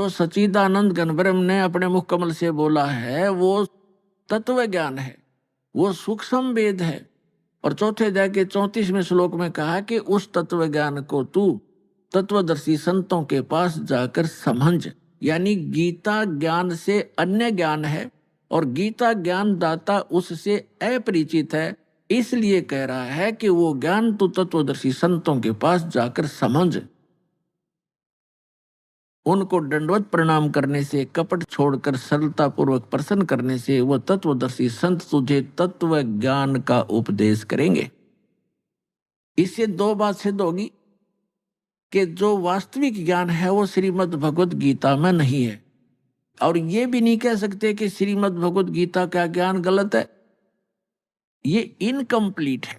जो सच्चिदानंद घनब्रह्म ने अपने मुख कमल से बोला है वो तत्व ज्ञान है, वो सूक्ष्म वेद है। और चौथे अध्याय के 34वें श्लोक में कहा कि उस तत्व ज्ञान को तू तत्वदर्शी संतों के पास जाकर समझ। यानी गीता ज्ञान से अन्य ज्ञान है और गीता ज्ञान दाता उससे अपरिचित है, इसलिए कह रहा है कि वो ज्ञान तू तत्वदर्शी संतों के पास जाकर समझ। उनको दंडवत प्रणाम करने से, कपट छोड़कर सरलता पूर्वक प्रसन्न करने से वह तत्वदर्शी संत तुझे तत्व ज्ञान का उपदेश करेंगे। इससे दो बात सिद्ध होगी कि जो वास्तविक ज्ञान है वो श्रीमद् भगवत गीता में नहीं है, और ये भी नहीं कह सकते कि श्रीमद् भगवत गीता का ज्ञान गलत है, ये इनकम्प्लीट है।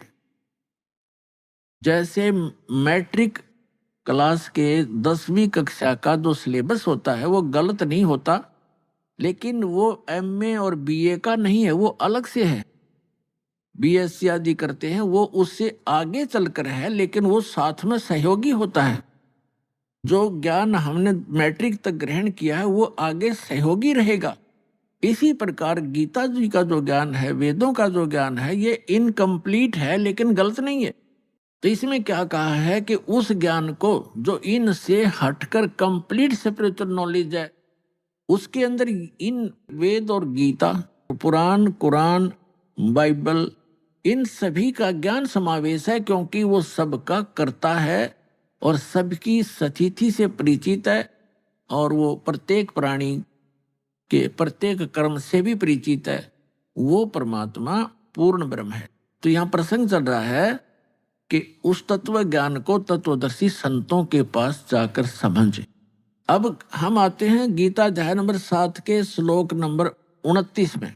जैसे मैट्रिक क्लास के 10वीं कक्षा का जो सिलेबस होता है वो गलत नहीं होता, लेकिन वो एमए और बीए का नहीं है, वो अलग से है। बीएससी आदि करते हैं वो उससे आगे चलकर है, लेकिन वो साथ में सहयोगी होता है। जो ज्ञान हमने मैट्रिक तक ग्रहण किया है वो आगे सहयोगी रहेगा। इसी प्रकार गीता जी का जो ज्ञान है, वेदों का जो ज्ञान है, ये इनकम्प्लीट है लेकिन गलत नहीं है। तो इसमें क्या कहा है कि उस ज्ञान को जो इनसे हटकर कंप्लीट स्पिरिचुअल नॉलेज है, उसके अंदर इन वेद और गीता, पुराण, कुरान, बाइबल, इन सभी का ज्ञान समावेश है, क्योंकि वो सबका करता है और सबकी स्थिति से परिचित है, और वो प्रत्येक प्राणी के प्रत्येक कर्म से भी परिचित है। वो परमात्मा पूर्ण ब्रह्म है। तो यहाँ प्रसंग चल रहा है कि उस तत्व ज्ञान को तत्वदर्शी संतों के पास जाकर समझे। अब हम आते हैं गीता अध्याय नंबर 7 के श्लोक नंबर 29 में।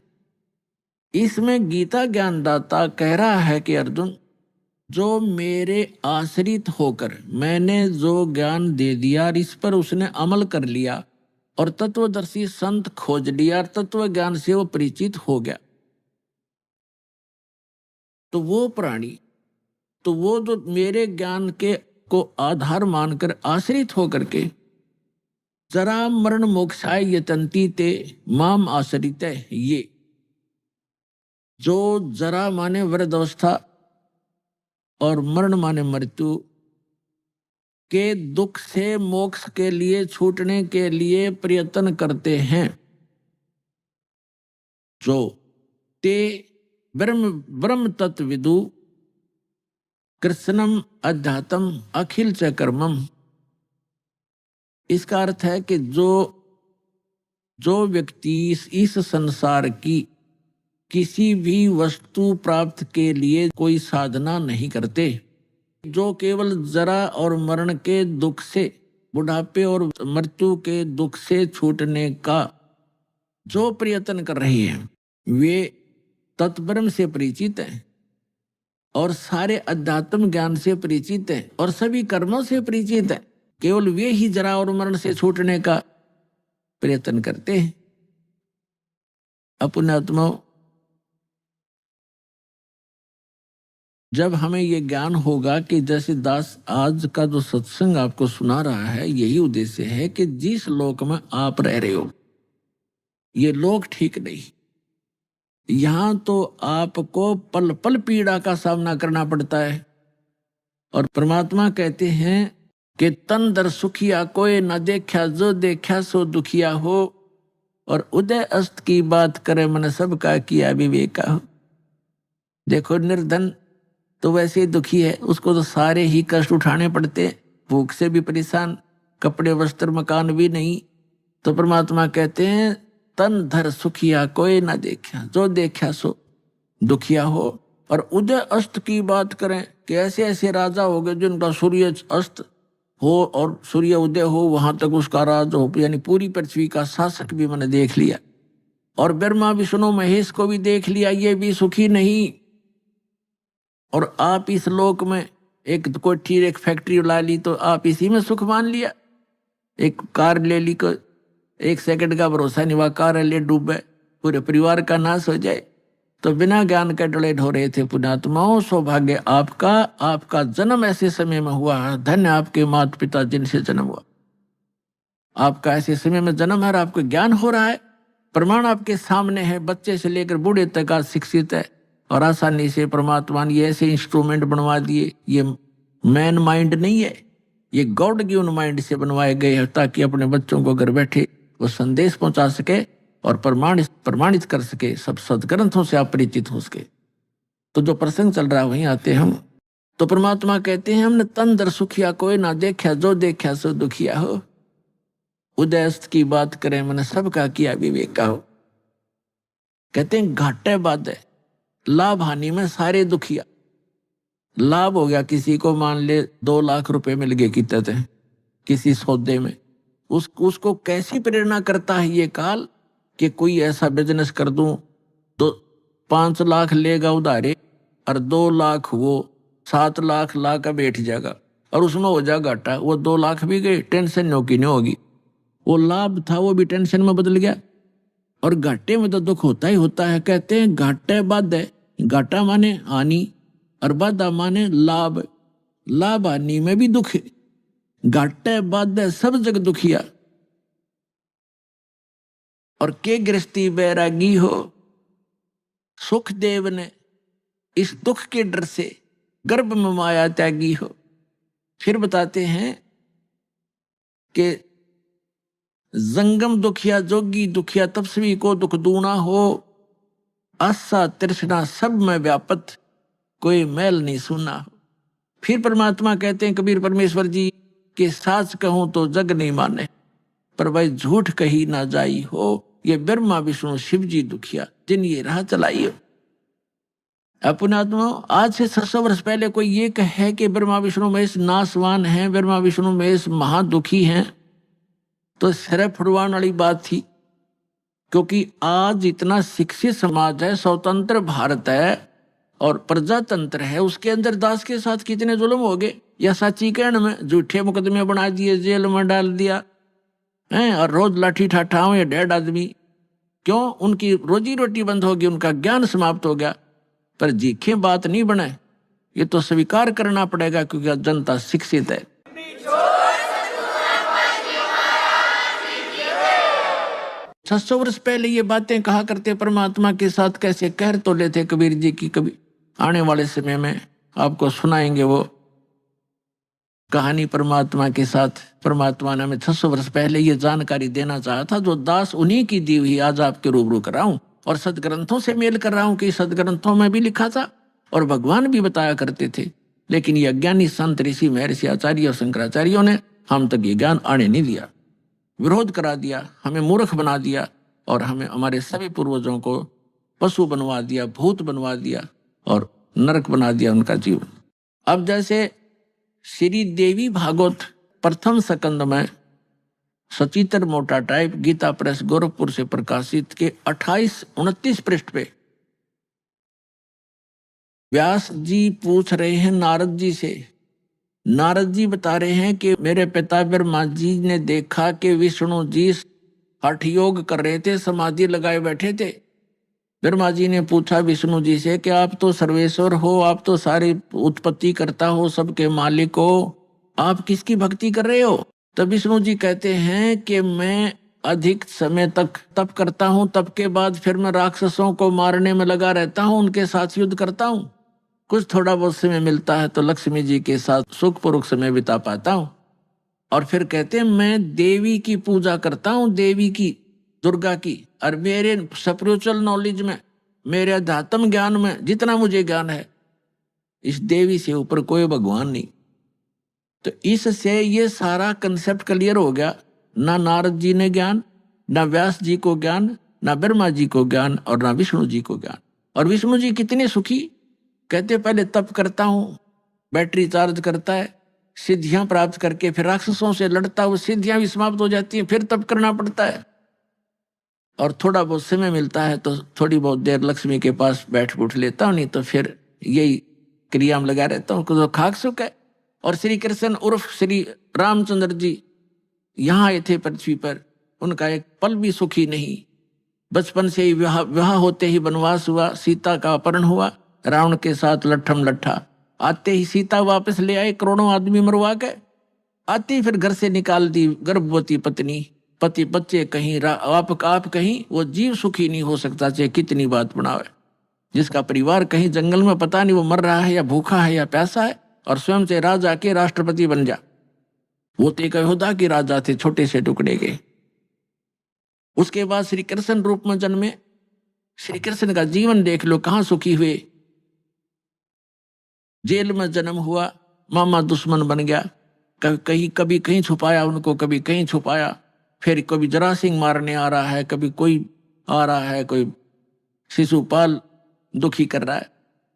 इसमें गीता ज्ञानदाता कह रहा है कि अर्जुन, जो मेरे आश्रित होकर मैंने जो ज्ञान दे दिया और इस पर उसने अमल कर लिया और तत्वदर्शी संत खोज लिया और तत्व ज्ञान से वो परिचित हो गया, तो वो प्राणी, तो वो जो मेरे ज्ञान के को आधार मानकर आश्रित होकर के जरा मरण मोक्षाय यतन्ति ते माम आश्रित है, ये जो जरा माने वृद्धावस्था और मरण माने मृत्यु के दुख से मोक्ष के लिए छूटने के लिए प्रयत्न करते हैं, जो ते ब्रह्म तत्व विदु कृष्णम अध्यात्म अखिल च कर्मम। इसका अर्थ है कि जो व्यक्ति इस संसार की किसी भी वस्तु प्राप्त के लिए कोई साधना नहीं करते, जो केवल जरा और मरण के दुख से, बुढ़ापे और मृत्यु के दुख से छूटने का जो प्रयत्न कर रही है, वे तत्ब्रह्म से परिचित हैं और सारे अध्यात्म ज्ञान से परिचित हैं और सभी कर्मों से परिचित हैं। केवल वे ही जरा और मरण से छूटने का प्रयत्न करते हैं। अपने आत्माओं, जब हमें ये ज्ञान होगा कि जैसे दास आज का जो सत्संग आपको सुना रहा है, यही उद्देश्य है कि जिस लोक में आप रह रहे हो, ये लोक ठीक नहीं। यहां तो आपको पल पल पीड़ा का सामना करना पड़ता है। और परमात्मा कहते हैं कि तन दर सुखिया कोई न देखा, जो देखा सो दुखिया हो, और उदय अस्त की बात करे मन सबका किया विवेका हो। देखो, निर्धन तो वैसे ही दुखी है, उसको तो सारे ही कष्ट उठाने पड़ते, भूख से भी परेशान, कपड़े वस्त्र मकान भी नहीं। तो परमात्मा कहते हैं तन धर सुखिया कोई ना देखा, जो देखा सो दुखिया हो। और उदय अस्त की बात करें कि ऐसे ऐसे राजा हो गए जिनका सूर्य अस्त हो और सूर्य उदय हो, वहां तक उसका राज हो, यानी पूरी पृथ्वी का शासक भी मैंने देख लिया, और ब्रह्मा विष्णु महेश को भी देख लिया, ये भी सुखी नहीं। और आप इस लोक में एक कोठी, एक फैक्ट्री ला ली तो आप इसी में सुख मान लिया। एक कार ले ली, को 1 सेकंड का भरोसा नहीं हुआ, कार ले डूबे, पूरे परिवार का नाश हो जाए। तो बिना ज्ञान के डले ढो रहे थे पुण्यात्माओं। सौभाग्य आपका जन्म ऐसे समय में हुआ, धन्य आपके माता पिता जिनसे जन्म हुआ। आपका ऐसे समय में जन्म है और आपको ज्ञान हो रहा है, प्रमाण आपके सामने है, बच्चे से लेकर बूढ़े तक आज शिक्षित है और आसानी से परमात्मा ने ऐसे इंस्ट्रूमेंट बनवा दिए। ये मैन माइंड नहीं है, ये गॉड गिवन माइंड से बनवाए गए हैं ताकि अपने बच्चों को घर बैठे वो संदेश पहुंचा सके और प्रमाणित कर सके, सब सदग्रंथों से आप परिचित हो सके। तो जो प्रसंग चल रहा है वहीं आते हम। तो परमात्मा कहते हैं हमने तन दर सुखिया कोई ना देखा, जो देखा सो दुखिया हो। उदयस्त की बात करें मैंने सबका किया विवेक का हो। कहते हैं घाटे बाधे लाभ हानि में सारे दुखिया। लाभ हो गया किसी को, मान ले 2 लाख रुपए मिल गए कितने किसी सौदे में, उसको कैसी प्रेरणा करता है ये काल कि कोई ऐसा बिजनेस कर दूं, तो 5 लाख लेगा उधारे और 2 लाख वो 7 लाख ला का बैठ जाएगा और उसमें हो जाएगा घाटा। वो 2 लाख भी गए, टेंशन नो की नहीं होगी। वो लाभ था वो भी टेंशन में बदल गया। और घाटे में तो दुख होता ही होता है। कहते हैं घाटे बाधे, घाटा माने हानि और बाधा माने लाभ। लाभ हानि में भी दुख है, घाटे बाधे सब जग दुखिया। और के गृहस्थी बैरागी हो, सुखदेव ने इस दुख के डर से गर्भ में माया त्यागी हो। फिर बताते हैं कि जंगम दुखिया जोगी दुखिया तपस्वी को दुख दूना हो। आशा तृष्णा सब में व्यापत कोई मैल नहीं सुना हो। फिर परमात्मा कहते हैं कबीर परमेश्वर जी के साच कहूं तो जग नहीं माने, पर भाई झूठ कही ना जाई हो। ये ब्रह्मा विष्णु शिव जी दुखिया जिन ये राह चलाई हो। अपने आत्मा आज से 600 वर्ष पहले कोई ये कहे कि ब्रह्मा विष्णु महेश नासवान हैं, ब्रह्मा विष्णु महेश महादुखी हैं, तो सिर फुड़वाने वाली बात थी। क्योंकि आज इतना शिक्षित समाज है, स्वतंत्र भारत है और प्रजातंत्र है, उसके अंदर दास के साथ कितने जुल्म हो गए। या सच्ची कहने में झूठे मुकदमे बना दिए, जेल में डाल दिया है और रोज लाठी ठाठा हो या 1.5 आदमी। क्यों? उनकी रोजी रोटी बंद होगी, उनका ज्ञान समाप्त हो गया। पर जीखे बात नहीं बने, ये तो स्वीकार करना पड़ेगा क्योंकि जनता शिक्षित है। 600 वर्ष पहले ये बातें कहा करते परमात्मा के साथ, कैसे कह तो लेते कबीर जी की। कभी आने वाले समय में आपको सुनाएंगे वो कहानी परमात्मा के साथ। परमात्मा ने हमें 600 वर्ष पहले ये जानकारी देना चाहा था, जो दास उन्हीं की दी हुई आज आपके रूबरू कर रहा हूं और सदग्रंथों से मेल कर रहा हूं कि सदग्रंथों में भी लिखा था और भगवान भी बताया करते थे। लेकिन ये अज्ञानी संत ऋषि महर्षि आचार्य और शंकराचार्यों ने हम तक ये ज्ञान आने नहीं दिया, विरोध करा दिया, हमें मूर्ख बना दिया और हमें हमारे सभी पूर्वजों को पशु बनवा दिया, भूत बनवा दिया और नरक बना दिया उनका जीवन। अब जैसे श्री देवी भागवत प्रथम स्कंद में सचित्र मोटा टाइप गीता प्रेस गोरखपुर से प्रकाशित के 28-29 पृष्ठ पे व्यास जी पूछ रहे हैं नारद जी से। नारद जी बता रहे हैं कि मेरे पिता ब्रह्मा जी ने देखा कि विष्णु जी हठ योग कर रहे थे, समाधि लगाए बैठे थे। ब्रह्मा जी ने पूछा विष्णु जी से कि आप तो सर्वेश्वर हो, आप तो सारी उत्पत्ति करता हो, सबके मालिक हो, आप किसकी भक्ति कर रहे हो? तब विष्णु जी कहते हैं कि मैं अधिक समय तक तप करता हूं, तप के बाद फिर मैं राक्षसों को मारने में लगा रहता हूं, उनके साथ युद्ध करता हूं। कुछ थोड़ा बहुत समय मिलता है तो लक्ष्मी जी के साथ सुखपूर्वक समय बिता पाता हूं। और फिर कहते हैं मैं देवी की पूजा करता हूं, देवी की, दुर्गा की। और मेरे स्पिरिचुअल नॉलेज में, मेरे अध्यात्म ज्ञान में जितना मुझे ज्ञान है, इस देवी से ऊपर कोई भगवान नहीं। तो इससे ये सारा कंसेप्ट क्लियर हो गया। ना नारद जी ने ज्ञान, ना व्यास जी को ज्ञान, ना ब्रह्मा जी को ज्ञान और ना विष्णु जी को ज्ञान। और विष्णु जी कितने सुखी, कहते पहले तप करता हूं, बैटरी चार्ज करता है, सिद्धियां प्राप्त करके फिर राक्षसों से लड़ता हूं, सिद्धियां भी समाप्त हो जाती हैं, फिर तप करना पड़ता है। और थोड़ा बहुत समय मिलता है तो थोड़ी बहुत देर लक्ष्मी के पास बैठ उठ लेता हूं, नहीं तो फिर यही क्रिया में लगा रहता हूं। तो खाक सुख है। और श्री कृष्ण उर्फ श्री रामचंद्र जी यहाँ आए थे पृथ्वी पर, उनका एक पल भी सुखी नहीं। बचपन से ही विवाह होते ही वनवास हुआ, सीता का अपहरण हुआ, रावण के साथ लट्ठम लट्ठा। आते ही सीता वापस ले आए, करोड़ों आदमी मरवा के। आती फिर घर से निकाल दी गर्भवती पत्नी, पति बच्चे कहीं, आप कहीं, वो जीव सुखी नहीं हो सकता चाहे कितनी बात बनावे। जिसका परिवार कहीं जंगल में पता नहीं वो मर रहा है या भूखा है या प्यासा है, और स्वयं से राजा के राष्ट्रपति बन जा। वो तो एक यहूदा के राजा थे, छोटे से टुकड़े के। उसके बाद श्री कृष्ण रूप में जन्मे। श्री कृष्ण का जीवन देख लो, कहां सुखी हुए। जेल में जन्म हुआ, मामा दुश्मन बन गया, कभी कहीं छुपाया उनको, कभी कहीं छुपाया, फिर कभी जरासिंह मारने आ रहा है, कभी कोई आ रहा है, कोई शिशुपाल दुखी कर रहा है।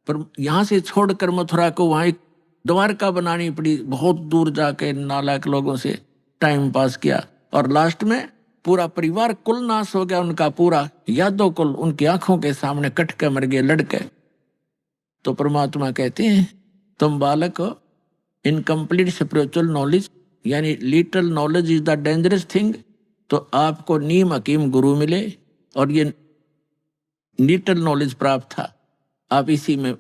पर यहां से छोड़कर मथुरा को वहां एक द्वारका बनानी पड़ी, बहुत दूर जाके नालायक लोगों से टाइम पास किया, और लास्ट में पूरा परिवार कुल नाश हो गया उनका, पूरा यादव कुल उनकी आंखों के सामने कट के मर गए, लड़के। तो परमात्मा कहते हैं तुम बालक हो, इनकम्प्लीट स्पिरिचुअल नॉलेज यानी little knowledge is the dangerous thing. तो आपको नीम हकीम गुरु मिले और ये लिटिल नॉलेज प्राप्त था, आप इसी में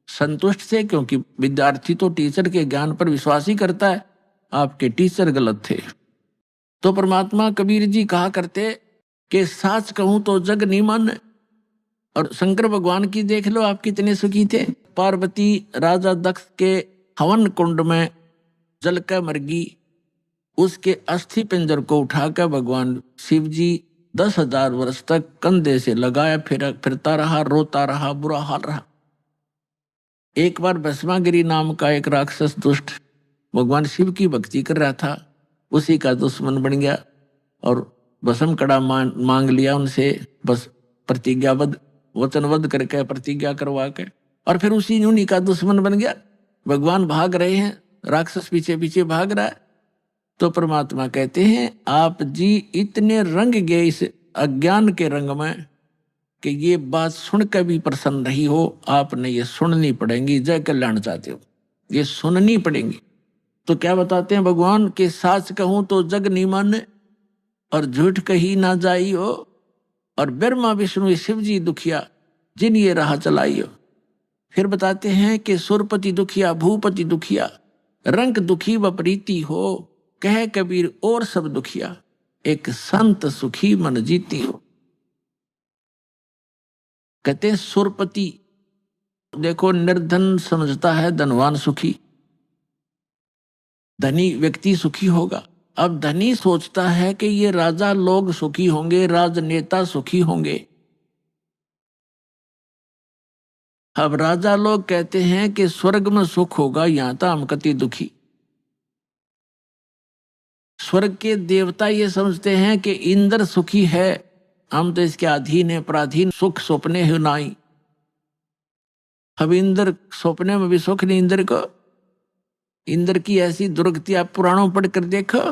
संतुष्ट थे, क्योंकि विद्यार्थी तो टीचर के ज्ञान पर विश्वास ही करता है, आपके टीचर गलत थे। तो परमात्मा कबीर जी कहा करते कि साच कहूं तो जग नहीं माने। और शंकर भगवान की देख लो आप कितने सुखी थे। पार्वती राजा दक्ष के हवन कुंड में जल कर मर गई, उसके अस्थि पिंजर को उठाकर भगवान शिव जी 10,000 वर्ष तक कंधे से लगाया, फिरता रहा, रोता रहा, बुरा हाल रहा। एक बार भस्मागिरी नाम का एक राक्षस दुष्ट भगवान शिव की भक्ति कर रहा था, उसी का दुश्मन बन गया और भस्म कड़ा मांग लिया उनसे, बस प्रतिज्ञाबद्ध वचनबद्ध करके प्रतिज्ञा करवा के, और फिर उसी उन्हीं का दुश्मन बन गया। भगवान भाग रहे हैं, राक्षस पीछे पीछे भाग रहा है। तो परमात्मा कहते हैं आप जी इतने रंग गए इस अज्ञान के रंग में कि ये बात सुनकर भी प्रसन्न नहीं हो, आपने ये सुननी पड़ेगी। जय कल्याण चाहते हो, ये सुननी पड़ेगी। तो क्या बताते हैं भगवान के साच कहूं तो जग नहीं माने और झूठ कही ना जाई हो, और ब्रह्मा विष्णु शिव जी दुखिया जिन ये राह चलाई हो। फिर बताते हैं कि सुरपति दुखिया भूपति दुखिया, रंग दुखी व प्रीति हो, कह कबीर और सब दुखिया, एक संत सुखी मन जीती हो। कहते हैं सुरपति, देखो निर्धन समझता है धनवान सुखी, धनी व्यक्ति सुखी होगा। अब धनी सोचता है कि ये राजा लोग सुखी होंगे, राजनेता सुखी होंगे। अब राजा लोग कहते हैं कि स्वर्ग में सुख होगा, यहां तो हम कति दुखी। स्वर्ग के देवता ये समझते हैं कि इंद्र सुखी है, हम तो इसके अधीन है, पराधीन, सुख सपने है नाई। अब इंद्र सपने में भी सुख नहीं इंद्र को। इंद्र की ऐसी दुर्गति आप पुराणों पढ़ कर देखो।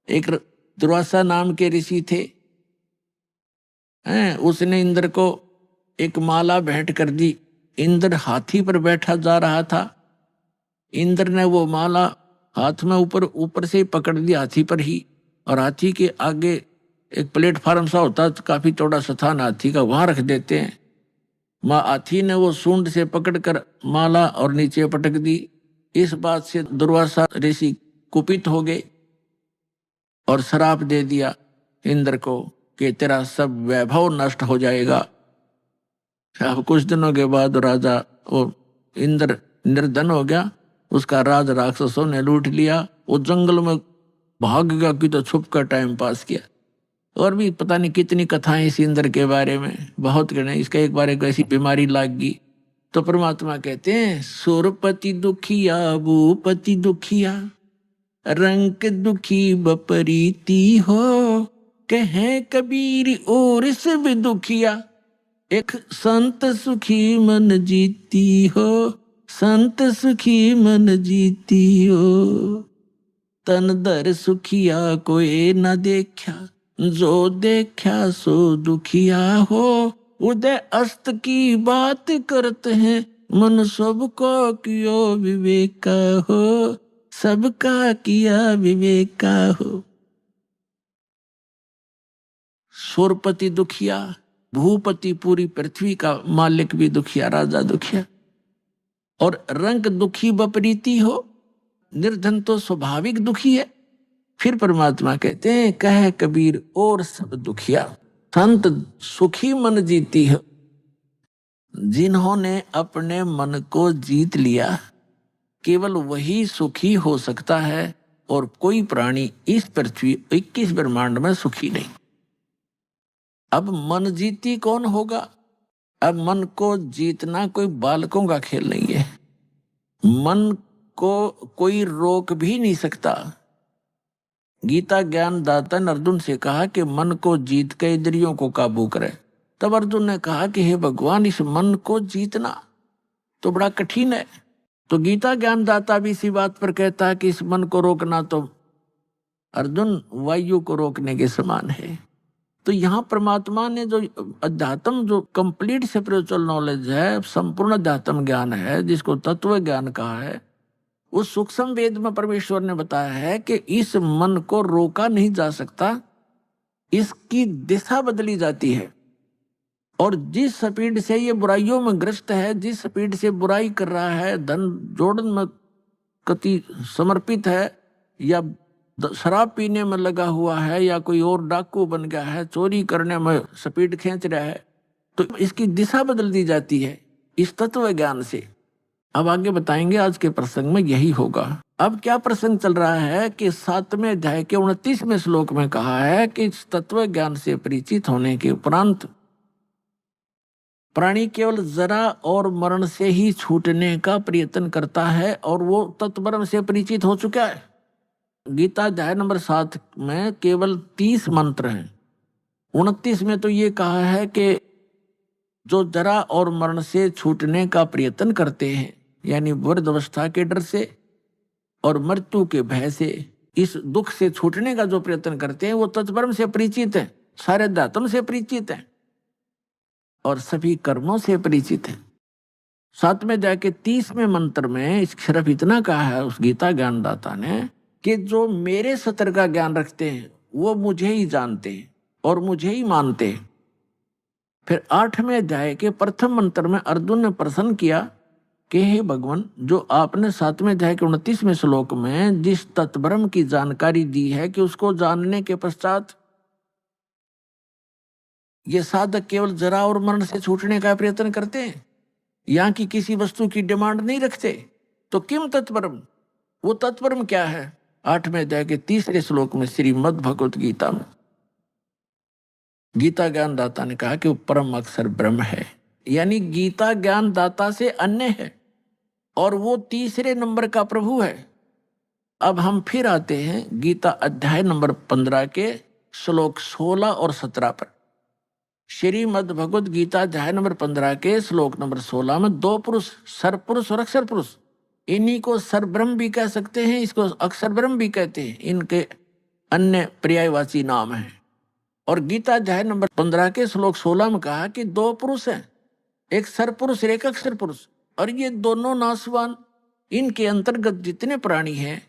एक दुर्वासा नाम के ऋषि थे, उसने इंद्र को एक माला भेंट कर दी। इंद्र हाथी पर बैठा जा रहा था, इंद्र ने वो माला हाथ में ऊपर से पकड़ ली हाथी पर ही, और हाथी के आगे एक प्लेटफार्म सा होता, काफी चौड़ा स्थान हाथी का, वहां रख देते हैं। हाथी ने वो सूंड से पकड़कर माला और नीचे पटक दी। इस बात से दुर्वासा ऋषि कुपित हो गए और श्राप दे दिया इंद्र को कि तेरा सब वैभव नष्ट हो जाएगा। अब कुछ दिनों के बाद राजा वो इंद्र निर्धन हो गया, उसका राज राक्षसों ने लूट लिया। वो जंगल में भाग गया कि तो छुप कर टाइम पास किया। और भी पता नहीं कितनी कथाएं इस इंद्र के बारे में, बहुत गणे। इसका एक बार एक ऐसी बीमारी लाग गई। तो परमात्मा कहते हैं सुरपति दुखिया भूपति दुखिया, रंग दुखी बपरीति हो, कहे कबीर और सब दुखिया, एक संत सुखी मन जीती हो, संत सुखी मन जीती हो। तन दर सुखिया कोई न देखा, जो देखा सो दुखिया हो। उदय अस्त की बात करते हैं, मन सबको कियो विवेका हो, सबका किया विवेका हो। सुरपति दुखिया, भूपति पूरी पृथ्वी का मालिक भी दुखिया, राजा दुखिया, और रंग दुखी बपरीति हो, निर्धन तो स्वाभाविक दुखी है। फिर परमात्मा कहते हैं, कह कबीर और सब दुखिया, संत सुखी मन जीती है। जिन्होंने अपने मन को जीत लिया, केवल वही सुखी हो सकता है, और कोई प्राणी इस पृथ्वी 21 ब्रह्मांड में सुखी नहीं। अब मन जीती कौन होगा? अब मन को जीतना कोई बालकों का खेल नहीं है। मन को कोई रोक भी नहीं सकता। गीता ज्ञान दाता ने अर्जुन से कहा कि मन को जीत के इंद्रियों को काबू करे। तब अर्जुन ने कहा कि हे भगवान, इस मन को जीतना तो बड़ा कठिन है। तो गीता ज्ञान दाता भी इसी बात पर कहता है कि इस मन को रोकना तो अर्जुन वायु को रोकने के समान है। तो यहाँ परमात्मा ने जो अध्यात्म, जो कंप्लीट स्पिरिचुअल नॉलेज है, संपूर्ण अध्यात्म ज्ञान है, जिसको तत्व ज्ञान कहा है, उस सूक्ष्म वेद में परमेश्वर ने बताया है कि इस मन को रोका नहीं जा सकता, इसकी दिशा बदली जाती है। और जिस स्पीड से ये बुराइयों में ग्रस्त है, जिस स्पीड से बुराई कर रहा है, धन जोड़न में कति समर्पित है, या शराब पीने में लगा हुआ है, या कोई और डाकू बन गया है, चोरी करने में स्पीड खींच रहा है, तो इसकी दिशा बदल दी जाती है इस तत्व ज्ञान से। अब आगे बताएंगे, आज के प्रसंग में यही होगा। अब क्या प्रसंग चल रहा है कि 7वें अध्याय के 29वें श्लोक में कहा है कि इस तत्व ज्ञान से परिचित होने के उपरांत प्राणी केवल जरा और मरण से ही छूटने का प्रयत्न करता है, और वो तत्ब्रह्म से परिचित हो चुका है। गीता अध्याय नंबर 7 में केवल 30 मंत्र हैं। 29 में तो ये कहा है कि जो जरा और मरण से छूटने का प्रयत्न करते हैं, यानी वृद्धावस्था के डर से और मृत्यु के भय से, इस दुख से छूटने का जो प्रयत्न करते हैं, वो तत्ब्रह्म से परिचित है, सारे अध्यात्म से परिचित है और सभी कर्मों से परिचित है। 7वें अध्याय के 30वें मंत्र में सिर्फ इतना कहा है उस गीता ज्ञानदाता ने कि जो मेरे सत्य का ज्ञान रखते हैं वो मुझे ही जानते हैं और मुझे ही मानते हैं। फिर 8वें अध्याय के प्रथम मंत्र में अर्जुन ने प्रश्न किया कि हे भगवान, जो आपने 7वें अध्याय के 29वें श्लोक में जिस तत्ब्रह्म की जानकारी दी है कि उसको जानने के पश्चात ये साधक केवल जरा और मरण से छूटने का प्रयत्न करते हैं, यहाँ की किसी वस्तु की डिमांड नहीं रखते, तो किम तत्ब्रह्म, वो तत्ब्रह्म क्या है? 8वें अध्याय के 3रे श्लोक में श्रीमद् भगवत गीता में गीता ज्ञान दाता ने कहा कि वो परम अक्षर ब्रह्म है, यानी गीता ज्ञान दाता से अन्य है और वो 3रे नंबर का प्रभु है। अब हम फिर आते हैं गीता अध्याय नंबर 15 के श्लोक 16 और 17 पर। श्रीमद् भगवत गीता अध्याय नंबर 15 के श्लोक नंबर 16 में दो पुरुष, सरपुरुष और अक्षर पुरुष, इन्हीं को सरब्रह्म भी कह सकते हैं, इसको अक्षर ब्रह्म भी कहते हैं, इनके अन्य पर्यायवाची नाम हैं। और गीता अध्याय नंबर 15 के श्लोक 16 में कहा कि दो पुरुष हैं, एक सरपुरुष और एक अक्षर पुरुष, और ये दोनों नाशवान। इनके अंतर्गत जितने प्राणी हैं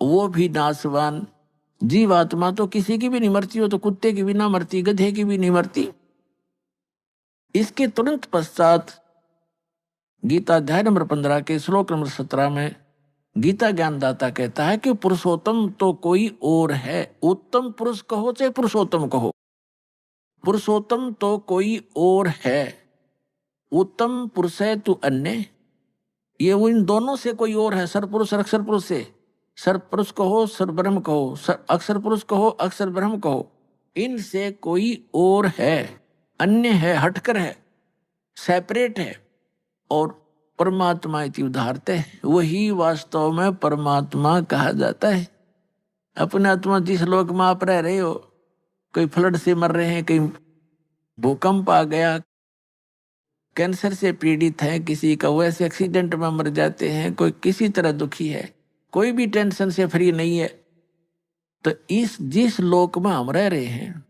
वो भी नाशवान। जीवात्मा तो किसी की भी नहीं मरती, हो तो कुत्ते की भी ना मरती, गधे की भी नहीं मरती। इसके तुरंत पश्चात गीता अध्याय नंबर 15 के श्लोक नंबर 17 में गीता ज्ञानदाता कहता है कि पुरुषोत्तम तो कोई और है। उत्तम पुरुष कहो चाहे पुरुषोत्तम कहो, पुरुषोत्तम तो कोई और है, उत्तम पुरुष है तू अन्य। ये वो इन दोनों से कोई और है, सरपुरुष और अक्षर पुरुष से। सर पुरुष कहो, सर ब्रह्म कहो, अक्षर पुरुष कहो, अक्षर ब्रह्म कहो, इनसे कोई और है, अन्य है, हटकर है, सेपरेट है। और परमात्मा इति उदाहरते, वही वास्तव में परमात्मा कहा जाता है। अपने आत्मा जिस लोक में आप रह रहे हो, कोई फ्लड से मर रहे हैं, कहीं भूकंप आ गया, कैंसर से पीड़ित है, किसी का वैसे एक्सीडेंट में मर जाते हैं, कोई किसी तरह दुखी है, कोई भी टेंशन से फ्री नहीं है, तो इस जिस लोक में हम रह रहे हैं,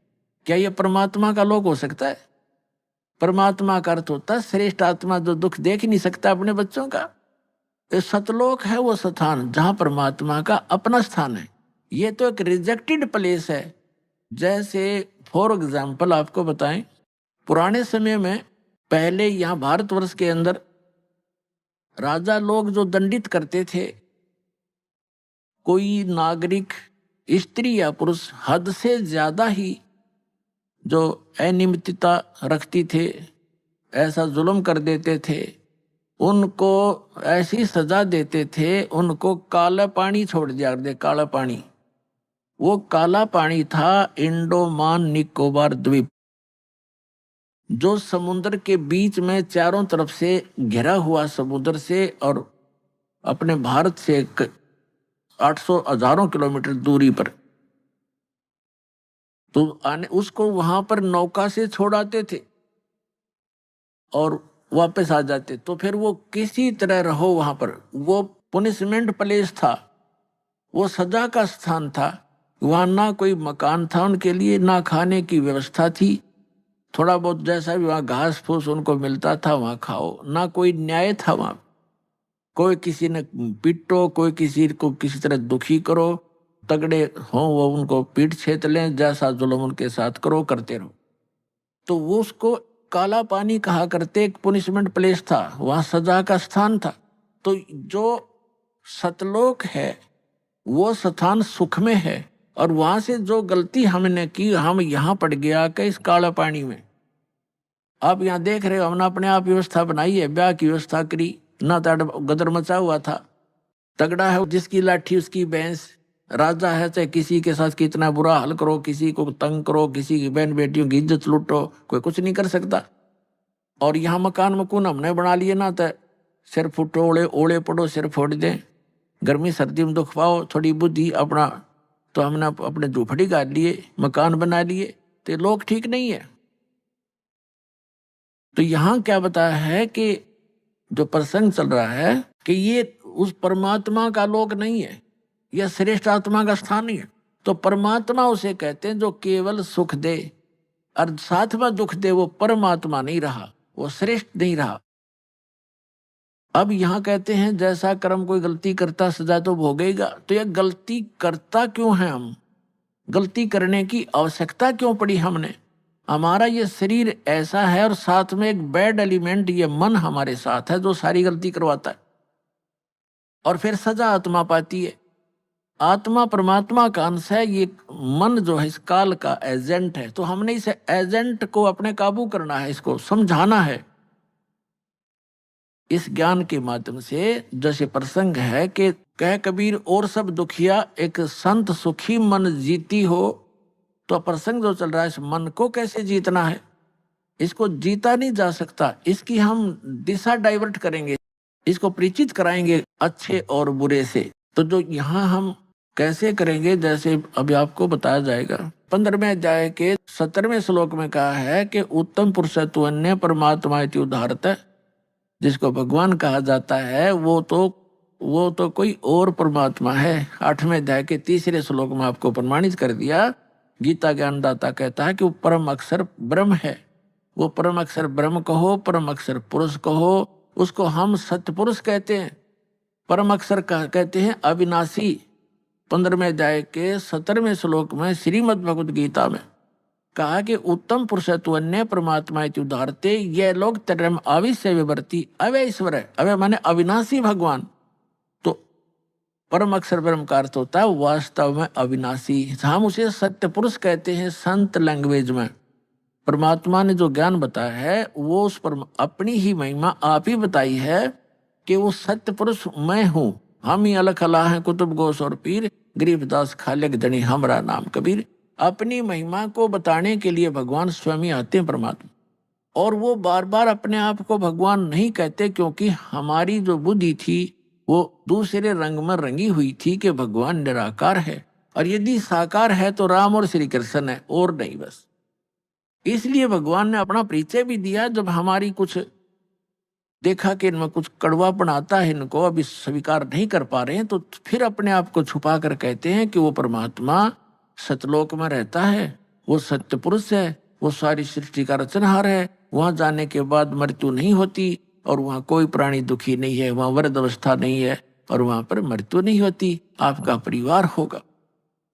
क्या यह परमात्मा का लोक हो सकता है? परमात्मा का अर्थ होता है श्रेष्ठ आत्मा, जो दुख देख नहीं सकता अपने बच्चों का। ये सतलोक है वो स्थान जहां परमात्मा का अपना स्थान है। ये तो एक रिजेक्टेड प्लेस है। जैसे फॉर एग्जाम्पल आपको बताएं, पुराने समय में पहले यहाँ भारतवर्ष के अंदर राजा लोग जो दंडित करते थे, कोई नागरिक स्त्री या पुरुष हद से ज्यादा ही जो अनियमितता रखती थे, ऐसा जुल्म कर देते थे, उनको ऐसी सजा देते थे, उनको काला पानी छोड़ दिया करते, काला पानी। वो काला पानी था इंडोमान निकोबार द्वीप, जो समुद्र के बीच में चारों तरफ से घिरा हुआ समुद्र से और अपने भारत से 800 हजारों किलोमीटर दूरी पर। तो आने उसको वहां पर नौका से छोड़ाते थे और वापस आ जाते। तो फिर वो किसी तरह रहो वहां पर, वो पनिशमेंट प्लेस था, वो सजा का स्थान था। वहां ना कोई मकान था उनके लिए, ना खाने की व्यवस्था थी, थोड़ा बहुत जैसा भी वहां घास फूस उनको मिलता था वहां खाओ, ना कोई न्याय था वहां। कोई किसी ने पीटो, कोई किसी को किसी तरह दुखी करो, तगड़े हो वो उनको पीट छेत लें, जैसा जुल्म उनके साथ करो करते रहो। तो वो उसको काला पानी कहा करते, एक पुनिशमेंट प्लेस था, वहां सजा का स्थान था। तो जो सतलोक है वो स्थान सुख में है, और वहां से जो गलती हमने की, हम यहाँ पड़ गया कि इस काला पानी में। आप यहाँ देख रहे हो, हमने अपने आप व्यवस्था बनाई है, ब्याह की व्यवस्था करी, ना तड़ गदर मचा हुआ था। तगड़ा है जिसकी लाठी उसकी भैंस, राजा है चाहे किसी के साथ कितना बुरा हाल करो, किसी को तंग करो, किसी की बहन बेटियों की इज्जत लूटो, कोई कुछ नहीं कर सकता। और यहाँ मकान मकून हमने बना लिए ना, तो सिर फुटो ओले ओले पड़ो, सिर फोड़ दें, गर्मी सर्दी में दुख पाओ, थोड़ी बुद्धि अपना। तो हमने अपने झूपड़ी गाड़ लिए, मकान बना लिए, तो लोग ठीक नहीं है। तो यहाँ क्या बताया है कि जो प्रसंग चल रहा है कि ये उस परमात्मा का लोक नहीं है, यह श्रेष्ठ आत्मा का स्थान नहीं है। तो परमात्मा उसे कहते हैं जो केवल सुख दे, और साथ में दुख दे, वो परमात्मा नहीं रहा, वो श्रेष्ठ नहीं रहा। अब यहाँ कहते हैं जैसा कर्म कोई गलती करता सजा तो भोगेगा। तो यह गलती करता क्यों है, हम गलती करने की आवश्यकता क्यों पड़ी हमने? हमारा ये शरीर ऐसा है, और साथ में एक बैड एलिमेंट ये मन हमारे साथ है जो सारी गलती करवाता है, और फिर सजा आत्मा पाती है। आत्मा परमात्मा का अंश है, ये मन जो है इस काल का एजेंट है। तो हमने इस एजेंट को अपने काबू करना है, इसको समझाना है इस ज्ञान के माध्यम से। जैसे प्रसंग है कि कह कबीर और सब दुखिया एक संत सुखी मन जीती हो। तो प्रसंग जो चल रहा है, इस मन को कैसे जीतना है, इसको जीता नहीं जा सकता, इसकी हम दिशा डाइवर्ट करेंगे, इसको परिचित कराएंगे अच्छे और बुरे से। तो जो यहाँ हम कैसे करेंगे, जैसे अभी आपको बताया जाएगा। 15वें अध्याय के 17वें श्लोक में कहा है कि उत्तम पुरुष तु अन्य परमात्मा इति उदाहरत, जिसको भगवान कहा जाता है वो तो कोई और परमात्मा है। 8वें अध्याय के 3 श्लोक में आपको प्रमाणित कर दिया। गीता ज्ञानदाता कहता है कि वो परम अक्षर ब्रह्म है। वो परम अक्षर ब्रह्म कहो, परम अक्षर पुरुष कहो, उसको हम सत्य पुरुष कहते हैं। परम अक्षर कहते हैं अविनाशी। 15वें अध्याय के 17वें श्लोक में श्रीमद् भगवद गीता में कहा कि उत्तम पुरुष तु अन्य परमात्मा इति उदाहरते, ये लोग तरम अविश्य विवर्ती अव्यय ईश्वर है। अव्यय माने अविनाशी भगवान। तो परम अक्षर ब्रह्म का अर्थ होता है वास्तव में अविनाशी। हम उसे सत्य पुरुष कहते हैं संत लैंग्वेज में। परमात्मा ने जो ज्ञान बताया है वो उस पर अपनी ही महिमा आप ही बताई है कि वो सत्य पुरुष मैं हूं। हम ही अलख अला हैं कुतुब गोस और पीर, गरीबदास खालिक धनी हमरा नाम कबीर। अपनी महिमा को बताने के लिए भगवान स्वयं आते हैं परमात्मा, और वो बार बार अपने आप को भगवान नहीं कहते, क्योंकि हमारी जो बुद्धि थी वो दूसरे रंग में रंगी हुई थी कि भगवान निराकार है, और यदि साकार है तो राम और श्री कृष्ण है, और नहीं बस। इसलिए भगवान ने अपना परिचय भी दिया। जब हमारी कुछ देखा कि इनमें कुछ कड़वापन आता है, इनको अभी स्वीकार नहीं कर पा रहे हैं, तो फिर अपने आप को छुपा कर कहते हैं कि वो परमात्मा सतलोक में रहता है, वो सत्य पुरुष है, वो सारी सृष्टि का रचनहार है। वहां जाने के बाद मृत्यु नहीं होती, और वहां कोई प्राणी दुखी नहीं है, वहां वृद्ध अवस्था नहीं है, और वहां पर मृत्यु नहीं होती, आपका परिवार होगा।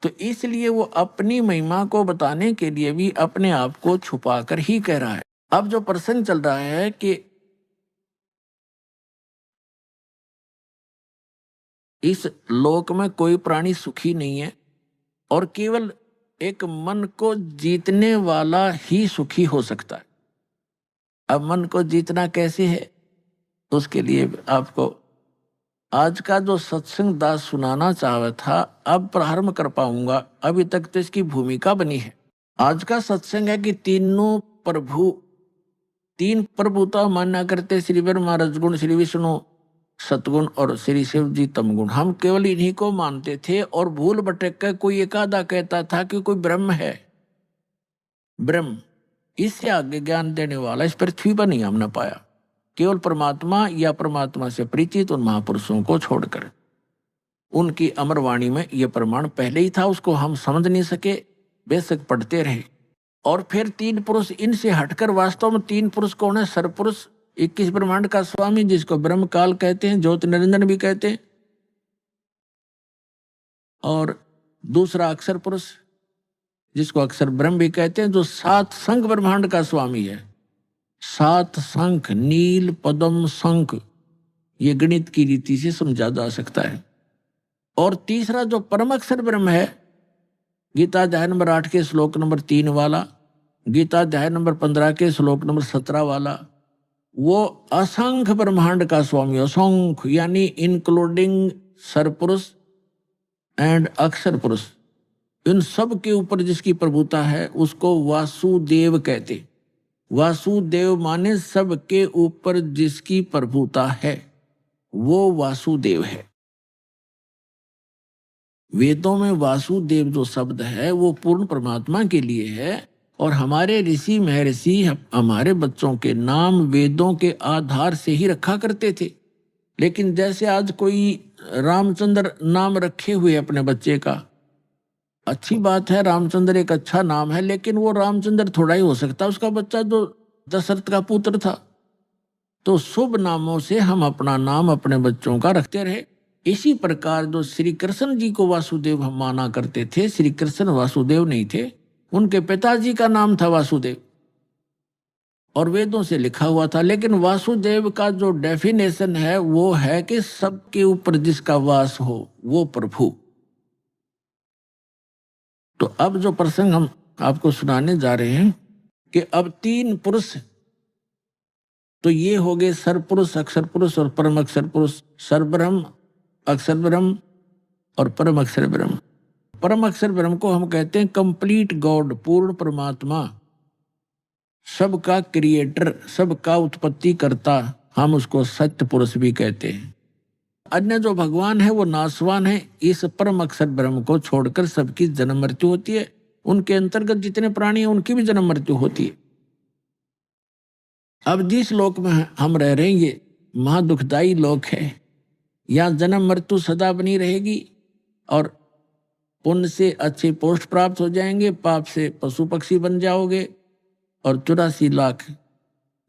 तो इसलिए वो अपनी महिमा को बताने के लिए भी अपने आप को छुपा कर ही कह रहा है। अब जो प्रसंग चल रहा है कि इस लोक में कोई प्राणी सुखी नहीं है और केवल एक मन को जीतने वाला ही सुखी हो सकता है। अब मन को जीतना कैसे है, उसके लिए आपको आज का जो सत्संग दास सुनाना चाहा था अब प्रारंभ कर पाऊंगा। अभी तक तो इसकी भूमिका बनी है। आज का सत्संग है कि तीन प्रभुता मान्या करते श्री ब्रह्मा रजगुण, श्री विष्णु सतगुण और श्री शिव जी तमगुण। हम केवल इन्हीं को मानते थे और भूल भटक कर कोई एक आधा कहता था कि कोई ब्रह्म है। ब्रह्म इससे आगे ज्ञान देने वाला इस पृथ्वी पर नहीं हमने पाया, केवल परमात्मा या परमात्मा से परिचित उन महापुरुषों को छोड़कर। उनकी अमर वाणी में यह प्रमाण पहले ही था, उसको हम समझ नहीं सके, बेशक पढ़ते रहे। और फिर तीन पुरुष, इनसे हटकर वास्तव में तीन पुरुष कौन है? सरपुरुष 21 ब्रह्मांड का स्वामी, जिसको ब्रह्म काल कहते हैं, ज्योति निरंजन भी कहते हैं। और दूसरा अक्षर पुरुष, जिसको अक्षर ब्रह्म भी कहते हैं, जो 7 शंख ब्रह्मांड का स्वामी है। 7 शंख, नील पद्म शंख, ये गणित की रीति से समझा जा सकता है। और तीसरा जो परम अक्षर ब्रह्म है, गीता अध्याय नंबर 8 के श्लोक नंबर 3 वाला, गीता अध्याय नंबर 15 के श्लोक नंबर 17 वाला, वो असंख्य ब्रह्मांड का स्वामी, असंख्य यानी इंक्लूडिंग सरपुरुष एंड अक्षर पुरुष, इन सब के ऊपर जिसकी प्रभुता है उसको वासुदेव कहते। वासुदेव माने सबके ऊपर जिसकी प्रभुता है वो वासुदेव है। वेदों में वासुदेव जो शब्द है वो पूर्ण परमात्मा के लिए है। और हमारे ऋषि महर्षि हमारे बच्चों के नाम वेदों के आधार से ही रखा करते थे। लेकिन जैसे आज कोई रामचंद्र नाम रखे हुए अपने बच्चे का, अच्छी बात है, रामचंद्र एक अच्छा नाम है, लेकिन वो रामचंद्र थोड़ा ही हो सकता, उसका बच्चा जो दशरथ का पुत्र था। तो शुभ नामों से हम अपना नाम अपने बच्चों का रखते रहे। इसी प्रकार जो श्री कृष्ण जी को वासुदेव हम माना करते थे, श्री कृष्ण वासुदेव नहीं थे, उनके पिताजी का नाम था वासुदेव और वेदों से लिखा हुआ था। लेकिन वासुदेव का जो डेफिनेशन है वो है कि सबके ऊपर जिसका वास हो वो प्रभु। तो अब जो प्रसंग हम आपको सुनाने जा रहे हैं कि अब 3 पुरुष, तो ये हो गए सरपुरुष, अक्षर पुरुष और परम अक्षर पुरुष। सरब्रह्म, अक्षर ब्रह्म और परम अक्षर ब्रह्म। परम अक्षर ब्रह्म को हम कहते हैं कंप्लीट गॉड, पूर्ण परमात्मा, सबका क्रिएटर, सबका उत्पत्ति करता, हम उसको सत्य पुरुष भी कहते हैं। अन्य जो भगवान है वो नासवान है। इस परम अक्षर ब्रह्म को छोड़कर सबकी जन्म मृत्यु होती है। उनके अंतर्गत जितने प्राणी हैं उनकी भी जन्म मृत्यु होती है। अब जिस लोक में हम रह रहे हैं ये महादुखदायी लोक है। यहाँ जन्म मृत्यु सदा बनी रहेगी और पुण्य से अच्छे पोस्ट प्राप्त हो जाएंगे, पाप से पशु पक्षी बन जाओगे और 84 लाख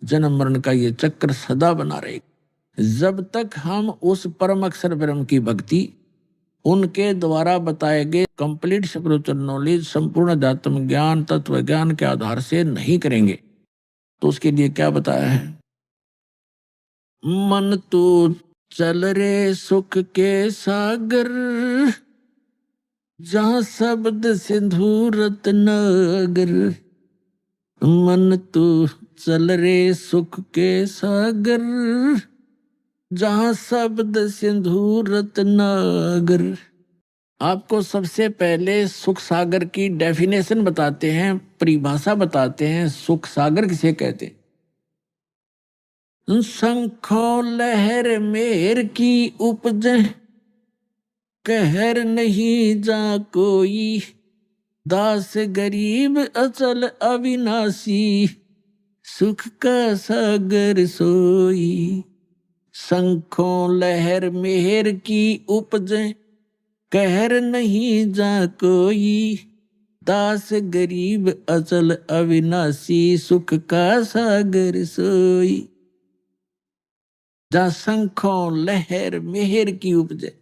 जन्म मरण का ये चक्र सदा बना रहेगा। जब तक हम उस परम अक्षर ब्रह्म की भक्ति, उनके द्वारा बताए गए कंप्लीट स्पिरिचुअल नॉलेज, संपूर्ण अध्यात्म ज्ञान, तत्व ज्ञान के आधार से नहीं करेंगे, तो उसके लिए क्या बताया है? मन तो चल रे सुख के सागर, जहां शब्द सिंधु रत्नागर। मन तो चल रे सुख के सागर, जहां शब्द सिंधु रत्नागर। आपको सबसे पहले सुख सागर की डेफिनेशन बताते हैं, परिभाषा बताते हैं। सुख सागर किसे कहते हैं? शंखों लहर मेर की उपज, कहर नहीं जा कोई। दास गरीब अचल अविनाशी, सुख का सागर सोई। शंखों लहर मेहर की उपज, कहर नहीं जा कोई। दास गरीब अचल अविनाशी, सुख का सागर सोई। जहाँ शंखों लहर मेहर की उपजे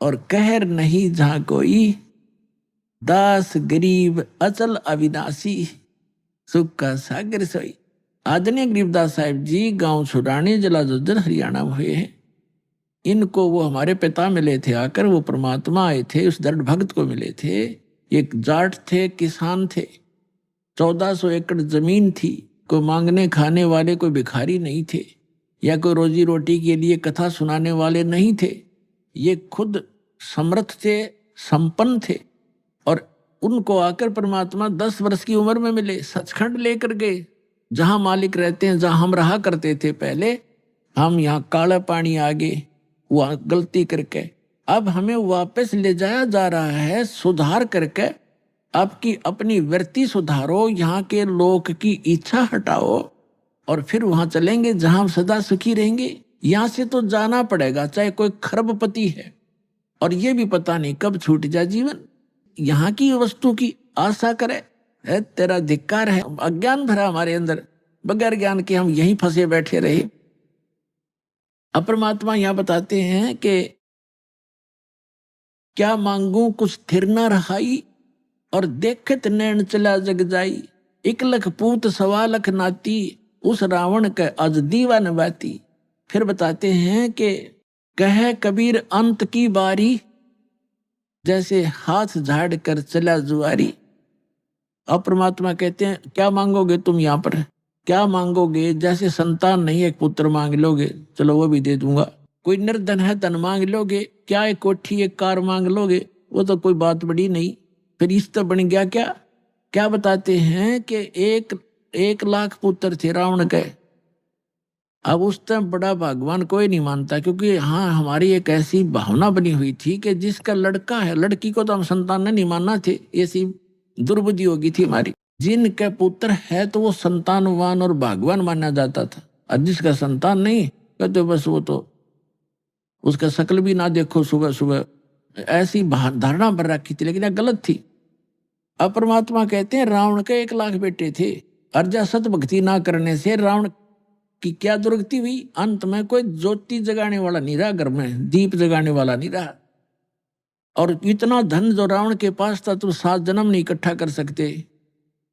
और कहर नहीं जहाँ कोई। दास गरीब अचल अविनाशी, सुख का सागर सोई। आदरणीय गरीबदास साहिब जी गांव छुड़ानी, जिला झज्जर, हरियाणा में हुए हैं। इनको वो हमारे पिता मिले थे आकर, वो परमात्मा आए थे, उस दृढ़ भक्त को मिले थे। एक जाट थे, किसान थे, 1400 एकड़ जमीन थी, कोई मांगने खाने वाले, कोई भिखारी नहीं थे, या कोई रोजी रोटी के लिए कथा सुनाने वाले नहीं थे। ये खुद समर्थ थे, संपन्न थे। और उनको आकर परमात्मा 10 वर्ष की उम्र में मिले, सचखंड लेकर गए, जहां मालिक रहते हैं, जहां हम रहा करते थे पहले। हम यहाँ काला पानी आगे वहाँ गलती करके, अब हमें वापस ले जाया जा रहा है, सुधार करके। आपकी अपनी वृत्ति सुधारो, यहाँ के लोक की इच्छा हटाओ, और फिर वहां चलेंगे जहां हम सदा सुखी रहेंगे। यहां से तो जाना पड़ेगा, चाहे कोई खरबपति है, और ये भी पता नहीं कब छूट जाए जीवन। यहाँ की वस्तु की आशा करे, है तेरा धिक्कार है। अज्ञान भरा हमारे अंदर, बगैर ज्ञान के हम यहीं फंसे बैठे रहे। अब परमात्मा यहाँ बताते हैं कि क्या मांगू कुछ स्थिर न रहाई, और देखत नैन चला जग जाई। 1 लख पूत 1.25 लाख नाती, उस रावण के अज दीवा नवाती। फिर बताते हैं कि कहे कबीर अंत की बारी, जैसे हाथ झाड़ कर चला जुआरी। अब परमात्मा कहते हैं क्या मांगोगे तुम यहाँ पर, क्या मांगोगे? जैसे संतान नहीं, एक पुत्र मांग लोगे, चलो वो भी दे दूंगा। कोई निर्धन है, धन मांग लोगे। क्या एक कोठी एक कार मांग लोगे, वो तो कोई बात बड़ी नहीं। फिर इस तो बन गया क्या? क्या बताते हैं कि 1 लाख पुत्र थे रावण के। अब उस टाइम बड़ा भगवान कोई नहीं मानता, क्योंकि हाँ हमारी एक ऐसी भावना बनी हुई थी कि जिसका लड़का है, लड़की को तो हम संतान नहीं मानना थे, ऐसी दुर्बुद्धि होगी थी हमारी। जिनके पुत्र है तो वो संतानवान और भगवान माना जाता था, और जिसका संतान नहीं कहते बस वो तो उसका शक्ल भी ना देखो सुबह सुबह, ऐसी धारणा पर रखी थी, लेकिन यह गलत थी। अब परमात्मा कहते हैं रावण के 1 लाख बेटे थे, अर्जा सत भक्ति ना करने से रावण की क्या दुर्गति हुई। अंत में कोई ज्योति जगाने वाला नहीं रहा, घर में दीप जगाने वाला नहीं रहा। और इतना धन जो रावण के पास था, तो 7 जन्म नहीं इकट्ठा कर सकते।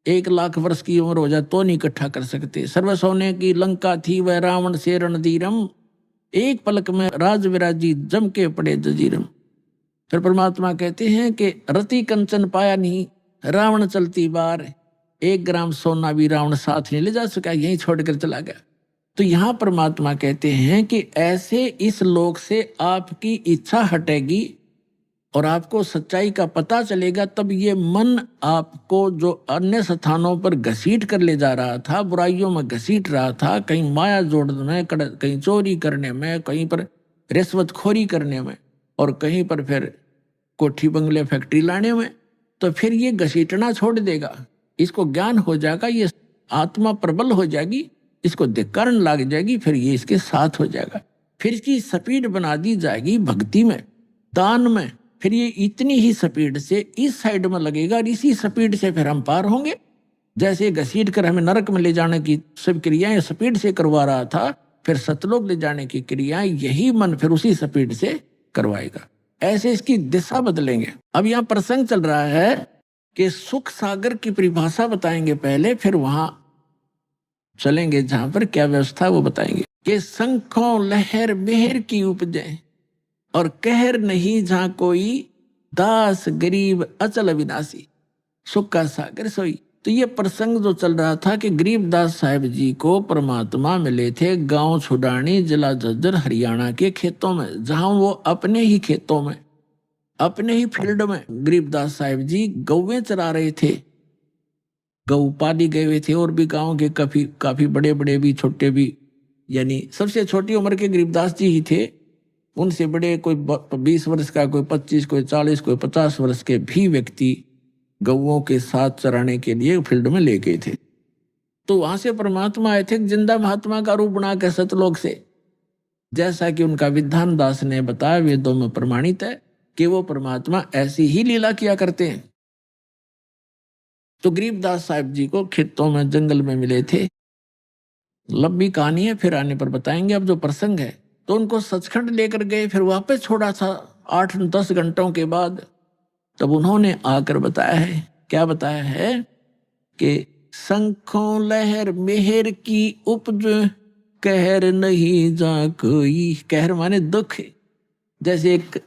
1 लाख वर्ष की उम्र हो जाए तो नहीं इकट्ठा कर सकते। सर्व सोने की लंका थी वह रावण से रणधीरम, एक पलक में राज विराजी जम के पड़े जजीरम। फिर परमात्मा कहते हैं कि रति कंचन पाया नहीं, रावण चलती बार, 1 ग्राम सोना भी रावण साथ नहीं ले जा सका, यहीं छोड़कर चला गया। तो यहाँ परमात्मा कहते हैं कि ऐसे इस लोक से आपकी इच्छा हटेगी और आपको सच्चाई का पता चलेगा, तब ये मन आपको जो अन्य स्थानों पर घसीट कर ले जा रहा था, बुराइयों में घसीट रहा था, कहीं माया जोड़ने में, कहीं चोरी करने में, कहीं पर रिश्वतखोरी करने में, और कहीं पर फिर कोठी बंगले फैक्ट्री लाने में, तो फिर ये घसीटना छोड़ देगा। इसको ज्ञान हो जाएगा, ये आत्मा प्रबल हो जाएगी, इसको धिक्कारण लग जाएगी, फिर ये इसके साथ हो जाएगा। फिर इसकी स्पीड बना दी जाएगी भक्ति में, दान में। फिर ये इतनी ही स्पीड से इस साइड में लगेगा, और इसी स्पीड से फिर हम पार होंगे। जैसे घसीट कर हमें नरक में ले जाने की सब क्रियाएं स्पीड से करवा रहा था, फिर सतलोक ले जाने की क्रियाएं यही मन फिर उसी स्पीड से करवाएगा। ऐसे इसकी दिशा बदलेंगे। अब यहाँ प्रसंग चल रहा है कि सुख सागर की परिभाषा बताएंगे पहले, फिर वहां चलेंगे जहां पर क्या व्यवस्था वो बताएंगे कि शंखों लहर मेहर की उपजे, और कहर नहीं जहां कोई, दास गरीब अचल अविनाशी, सुख का सागर सोई। तो ये प्रसंग जो चल रहा था कि गरीबदास साहिब जी को परमात्मा मिले थे गांव छुडानी, जिला झज्जर, हरियाणा के खेतों में, जहां वो अपने ही खेतों में, अपने ही फील्ड में गरीबदास साहिब जी गौवें चरा रहे थे। गौ पाली गए हुए थे, और भी गांव के काफी बड़े बड़े भी, छोटे भी, यानी सबसे छोटी उम्र के गरीबदास जी ही थे। उनसे बड़े कोई 20 वर्ष का, कोई 25, कोई 40, कोई 50 वर्ष के भी व्यक्ति गौओं के साथ चराने के लिए फील्ड में ले गए थे। तो वहां से परमात्मा आए थे जिंदा महात्मा का रूप बना के सतलोक से, जैसा कि उनका विधान दास ने बताया, वेदों में प्रमाणित है कि वो परमात्मा ऐसी ही लीला किया करते हैं। तो गरीबदास साहिब जी को खेतों में, जंगल में मिले थे। लंबी कहानी है, फिर आने पर बताएंगे। अब जो प्रसंग है, तो उनको सचखंड लेकर गए, फिर वापस छोड़ा था 8-10 घंटों के बाद। तब उन्होंने आकर बताया है, क्या बताया है कि शंखों लहर मेहर की उपज, कहर नहीं जा कोई। कहर माने दुख, जैसे एक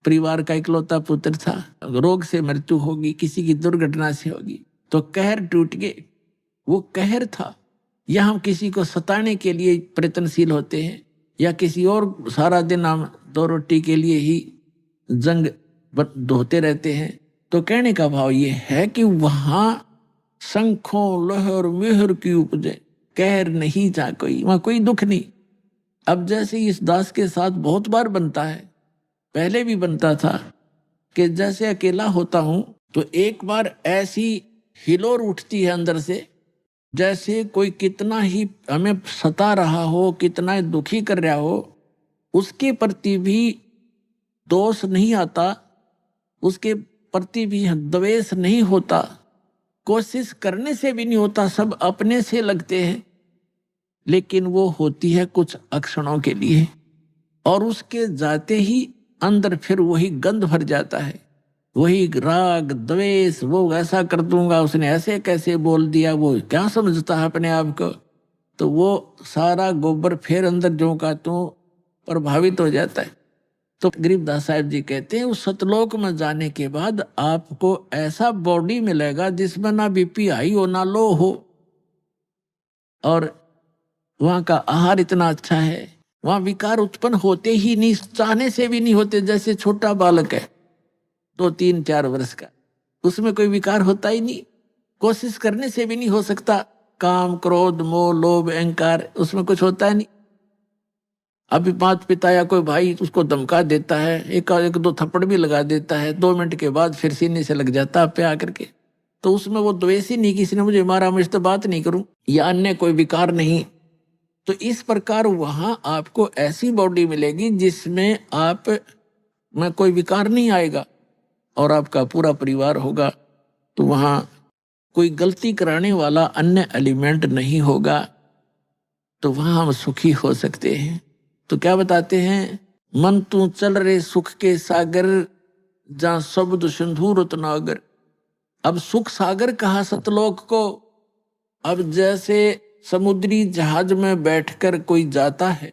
परिवार का इकलौता पुत्र था, रोग से मृत्यु होगी, किसी की दुर्घटना से होगी, तो कहर टूट गए। वो कहर था। या हम किसी को सताने के लिए प्रयत्नशील होते हैं, या किसी और सारा दिन हम दो रोटी के लिए ही जंग धोते रहते हैं। तो कहने का भाव ये है कि वहां शंखों लहर मेहर की उपजे, कहर नहीं जा कोई, वहां कोई दुख नहीं। अब जैसे इस दास के साथ बहुत बार बनता है, पहले भी बनता था, कि जैसे अकेला होता हूं तो एक बार ऐसी हिलोर उठती है अंदर से, जैसे कोई कितना ही हमें सता रहा हो, कितना दुखी कर रहा हो, उसके प्रति भी दोष नहीं आता, उसके प्रति भी द्वेष नहीं होता, कोशिश करने से भी नहीं होता, सब अपने से लगते हैं। लेकिन वो होती है कुछ अक्षणों के लिए, और उसके जाते ही अंदर फिर वही गंध भर जाता है, वही राग द्वेष, वो ऐसा कर दूंगा, उसने ऐसे कैसे बोल दिया, वो क्या समझता है अपने आप को। तो वो सारा गोबर फिर अंदर जो का तो प्रभावित हो जाता है। तो गरीबदास साहब जी कहते हैं, उस सतलोक में जाने के बाद आपको ऐसा बॉडी मिलेगा जिसमें ना बीपी हाई हो ना लो हो, और वहां का आहार इतना अच्छा है, वहां विकार उत्पन्न होते ही नहीं, चाहने से भी नहीं होते। जैसे छोटा बालक है 2 3 4 वर्ष का, उसमें कोई विकार होता ही नहीं, कोशिश करने से भी नहीं हो सकता। काम क्रोध मोह लोभ अहंकार, उसमें कुछ होता है नहीं। अभी माता पिता या कोई भाई उसको धमका देता है, एक दो थप्पड़ भी लगा देता है, 2 मिनट के बाद फिर सीने से लग जाता है पे आकर के। तो उसमें वो द्वेष ही नहीं, किसी ने मुझे मारा मैं इससे बात नहीं करूं, या अन्य कोई विकार नहीं। तो इस प्रकार वहां आपको ऐसी बॉडी मिलेगी जिसमें आप में कोई विकार नहीं आएगा, और आपका पूरा परिवार होगा। तो वहां कोई गलती कराने वाला अन्य एलिमेंट नहीं होगा, तो वहां हम सुखी हो सकते हैं। तो क्या बताते हैं, मन तू चल रे सुख के सागर, जहां शब्द सिंधु रत्नागर। अब सुख सागर कहा सतलोक को। अब जैसे समुद्री जहाज में बैठकर कोई जाता है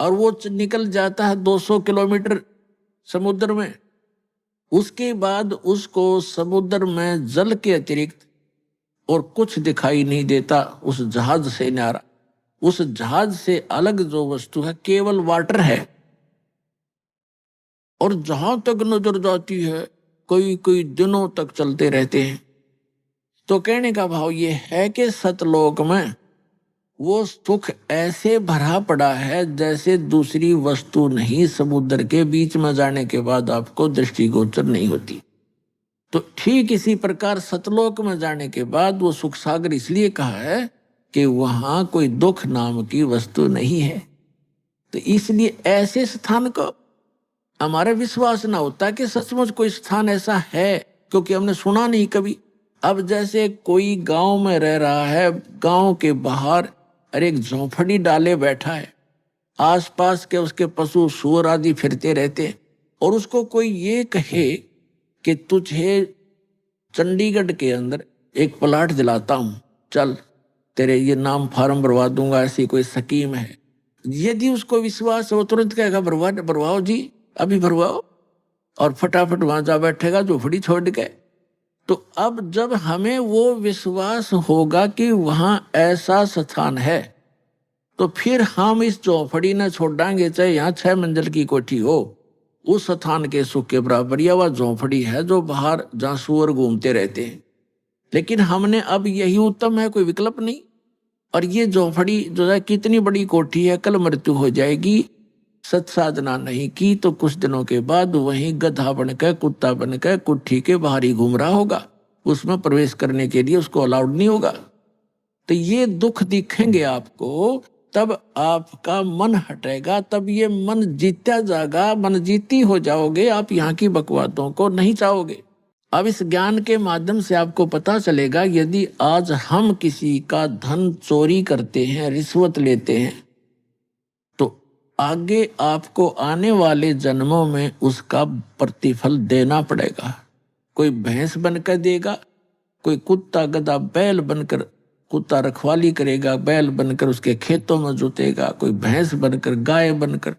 और वो निकल जाता है 200 किलोमीटर समुद्र में, उसके बाद उसको समुद्र में जल के अतिरिक्त और कुछ दिखाई नहीं देता, उस जहाज से न्यारा। उस जहाज से अलग जो वस्तु है केवल वाटर है, और जहां तक नजर जाती है कई कई दिनों तक चलते रहते हैं। तो कहने का भाव ये है कि सतलोक में वो सुख ऐसे भरा पड़ा है जैसे दूसरी वस्तु नहीं, समुद्र के बीच में जाने के बाद आपको दृष्टिगोचर नहीं होती। तो ठीक इसी प्रकार सतलोक में जाने के बाद वो सुख सागर इसलिए कहा है कि वहां कोई दुख नाम की वस्तु नहीं है। तो इसलिए ऐसे स्थान को हमारा विश्वास ना होता कि सचमुच कोई स्थान ऐसा है, क्योंकि हमने सुना नहीं कभी। अब जैसे कोई गांव में रह रहा है, गांव के बाहर अरे एक झोंपड़ी डाले बैठा है, आसपास के उसके पशु सूअर आदि फिरते रहते, और उसको कोई ये कहे कि तुझे चंडीगढ़ के अंदर एक प्लाट दिलाता हूं, चल तेरे ये नाम फार्म भरवा दूंगा, ऐसी कोई स्कीम है। यदि उसको विश्वास हो तुरंत कहेगा भरवाओ जी, अभी भरवाओ, और फटाफट वहां जा बैठेगा झोपड़ी छोड़ के। तो अब जब हमें वो विश्वास होगा कि वहां ऐसा स्थान है, तो फिर हम इस झोपड़ी न छोड़ांगे, चाहे यहाँ 6 मंजिल की कोठी हो, उस स्थान के सुख के बराबर। या वह झोपड़ी है जो बाहर जहां सुअर घूमते रहते हैं, लेकिन हमने अब यही उत्तम है, कोई विकल्प नहीं। और ये झोपड़ी जो है कितनी बड़ी कोठी है, कल मृत्यु हो जाएगी, सत साधना नहीं की तो कुछ दिनों के बाद वहीं गधा बनकर कुत्ता बनकर कुट्ठी के बाहर ही घूम रहा होगा, उसमें प्रवेश करने के लिए उसको अलाउड नहीं होगा। तो ये दुख दिखेंगे आपको, तब आपका मन हटेगा, तब ये मन जीता जाएगा, मन जीती हो जाओगे, आप यहाँ की बकवादों को नहीं चाहोगे। अब इस ज्ञान के माध्यम से आपको पता चलेगा, यदि आज हम किसी का धन चोरी करते हैं, रिश्वत लेते हैं, तो आगे आपको आने वाले जन्मों में उसका प्रतिफल देना पड़ेगा। कोई भैंस बनकर देगा, कोई कुत्ता गधा बैल बनकर, कुत्ता रखवाली करेगा, बैल बनकर उसके खेतों में जोतेगा, कोई भैंस बनकर गाय बनकर,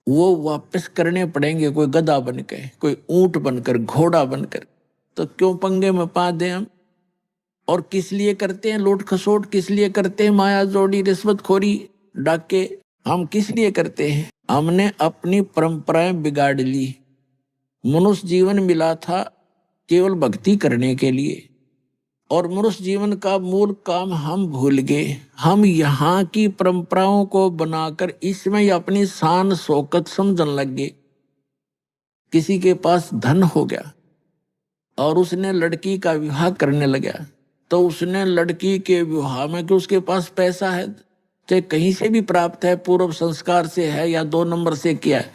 वो वापस करने पड़ेंगे, कोई गधा बनकर, कोई ऊंट बनकर, घोड़ा बनकर। तो क्यों पंगे में पा दें हम? और किस लिए करते हैं लूट खसोट? किस लिए करते हैं माया जोड़ी, रिश्वतखोरी, डाके? हम किस लिए करते हैं? हमने अपनी परंपराएं बिगाड़ ली। मनुष्य जीवन मिला था केवल भक्ति करने के लिए, और मनुष्य जीवन का मूल काम हम भूल गए। हम यहाँ की परंपराओं को बनाकर इसमें ही अपनी शान शौकत समझने लग गए। किसी के पास धन हो गया और उसने लड़की का विवाह करने लगा, तो उसने लड़की के विवाह में, कि उसके पास पैसा है, चाहे कहीं से भी प्राप्त है, पूर्व संस्कार से है या 2 नंबर से किया है,